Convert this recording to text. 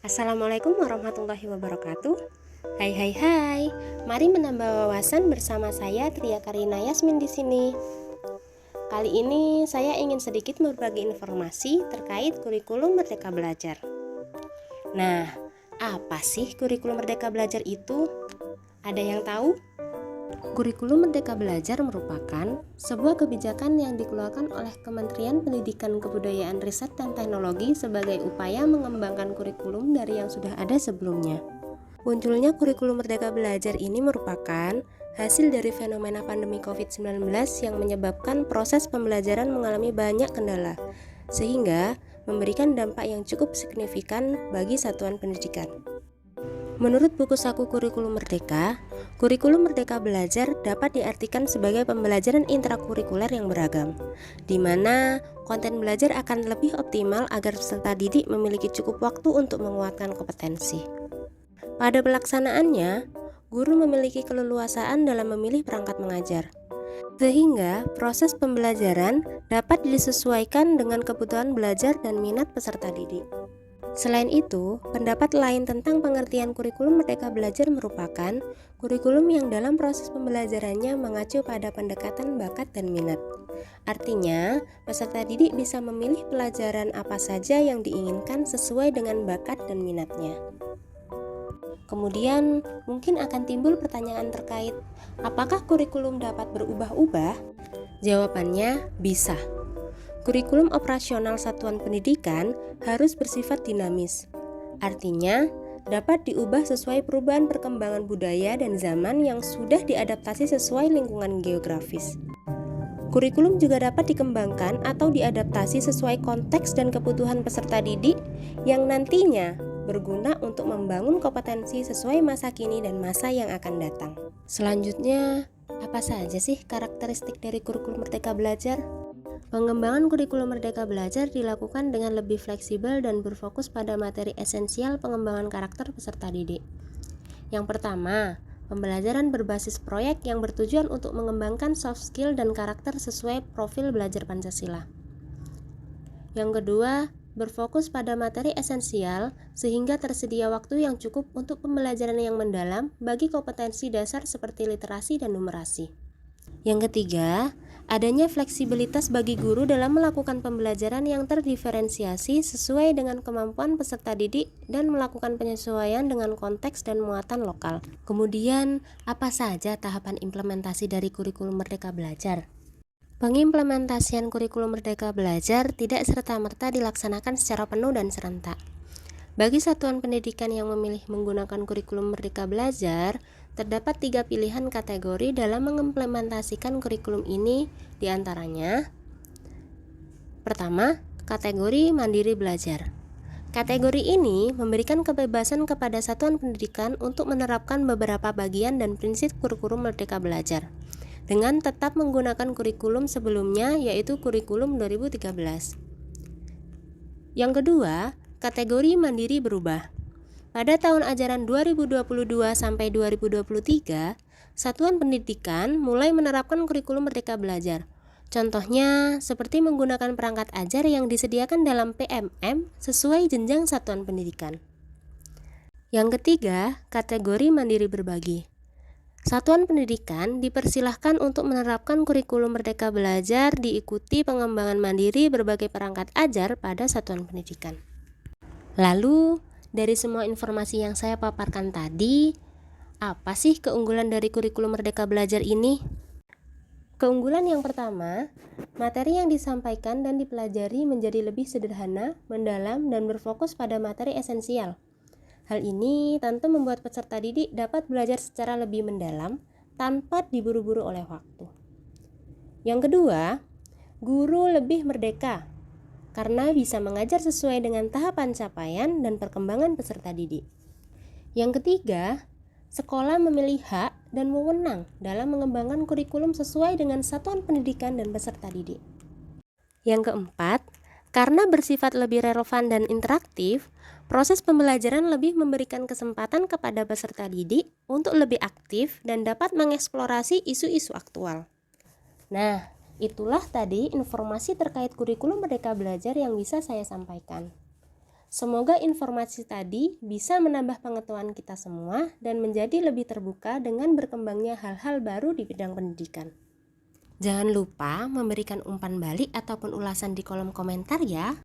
Assalamualaikum warahmatullahi wabarakatuh. Hai hai hai. Mari menambah wawasan bersama saya Tria Karina Yasmin di sini. Kali ini saya ingin sedikit berbagi informasi terkait kurikulum Merdeka Belajar. Nah, apa sih kurikulum Merdeka Belajar itu? Ada yang tahu? Kurikulum Merdeka Belajar merupakan sebuah kebijakan yang dikeluarkan oleh Kementerian Pendidikan Kebudayaan Riset dan Teknologi sebagai upaya mengembangkan kurikulum dari yang sudah ada sebelumnya. Munculnya kurikulum Merdeka Belajar ini merupakan hasil dari fenomena pandemi COVID-19 yang menyebabkan proses pembelajaran mengalami banyak kendala, sehingga memberikan dampak yang cukup signifikan bagi satuan pendidikan. Menurut buku saku Kurikulum Merdeka, kurikulum Merdeka Belajar dapat diartikan sebagai pembelajaran intrakurikuler yang beragam, di mana konten belajar akan lebih optimal agar peserta didik memiliki cukup waktu untuk menguatkan kompetensi. Pada pelaksanaannya, guru memiliki keleluasaan dalam memilih perangkat mengajar, sehingga proses pembelajaran dapat disesuaikan dengan kebutuhan belajar dan minat peserta didik. Selain itu, pendapat lain tentang pengertian kurikulum Merdeka Belajar merupakan kurikulum yang dalam proses pembelajarannya mengacu pada pendekatan bakat dan minat. Artinya, peserta didik bisa memilih pelajaran apa saja yang diinginkan sesuai dengan bakat dan minatnya. Kemudian, mungkin akan timbul pertanyaan terkait, apakah kurikulum dapat berubah-ubah? Jawabannya, bisa. Kurikulum operasional satuan pendidikan harus bersifat dinamis. Artinya, dapat diubah sesuai perubahan perkembangan budaya dan zaman yang sudah diadaptasi sesuai lingkungan geografis. Kurikulum juga dapat dikembangkan atau diadaptasi sesuai konteks dan kebutuhan peserta didik yang nantinya berguna untuk membangun kompetensi sesuai masa kini dan masa yang akan datang. Selanjutnya, apa saja sih karakteristik dari kurikulum Merdeka Belajar? Pengembangan kurikulum Merdeka Belajar dilakukan dengan lebih fleksibel dan berfokus pada materi esensial pengembangan karakter peserta didik. Yang pertama, pembelajaran berbasis proyek yang bertujuan untuk mengembangkan soft skill dan karakter sesuai profil belajar Pancasila. Yang kedua, berfokus pada materi esensial sehingga tersedia waktu yang cukup untuk pembelajaran yang mendalam bagi kompetensi dasar seperti literasi dan numerasi. Yang ketiga, adanya fleksibilitas bagi guru dalam melakukan pembelajaran yang terdiferensiasi sesuai dengan kemampuan peserta didik dan melakukan penyesuaian dengan konteks dan muatan lokal. Kemudian, apa saja tahapan implementasi dari kurikulum Merdeka Belajar? Pengimplementasian kurikulum Merdeka Belajar tidak serta-merta dilaksanakan secara penuh dan serentak. Bagi satuan pendidikan yang memilih menggunakan kurikulum Merdeka Belajar, terdapat 3 pilihan kategori dalam mengimplementasikan kurikulum ini, diantaranya: pertama, kategori mandiri belajar. Kategori ini memberikan kebebasan kepada satuan pendidikan untuk menerapkan beberapa bagian dan prinsip kurikulum Merdeka Belajar dengan tetap menggunakan kurikulum sebelumnya, yaitu kurikulum 2013. Yang kedua, kategori mandiri berubah. Pada tahun ajaran 2022 sampai 2023, satuan pendidikan mulai menerapkan kurikulum Merdeka Belajar. Contohnya, seperti menggunakan perangkat ajar yang disediakan dalam PMM sesuai jenjang satuan pendidikan. Yang ketiga, kategori mandiri berbagi. Satuan pendidikan dipersilahkan untuk menerapkan kurikulum Merdeka Belajar diikuti pengembangan mandiri berbagai perangkat ajar pada satuan pendidikan. Lalu, dari semua informasi yang saya paparkan tadi, apa sih keunggulan dari kurikulum Merdeka Belajar ini? Keunggulan yang pertama, materi yang disampaikan dan dipelajari menjadi lebih sederhana, mendalam, dan berfokus pada materi esensial. Hal ini tentu membuat peserta didik dapat belajar secara lebih mendalam tanpa diburu-buru oleh waktu. Yang kedua, guru lebih merdeka karena bisa mengajar sesuai dengan tahapan capaian dan perkembangan peserta didik. Yang ketiga, sekolah memiliki hak dan wewenang dalam mengembangkan kurikulum sesuai dengan satuan pendidikan dan peserta didik. Yang keempat, karena bersifat lebih relevan dan interaktif, proses pembelajaran lebih memberikan kesempatan kepada peserta didik untuk lebih aktif dan dapat mengeksplorasi isu-isu aktual. Nah, itulah tadi informasi terkait kurikulum Merdeka Belajar yang bisa saya sampaikan. Semoga informasi tadi bisa menambah pengetahuan kita semua dan menjadi lebih terbuka dengan berkembangnya hal-hal baru di bidang pendidikan. Jangan lupa memberikan umpan balik ataupun ulasan di kolom komentar ya.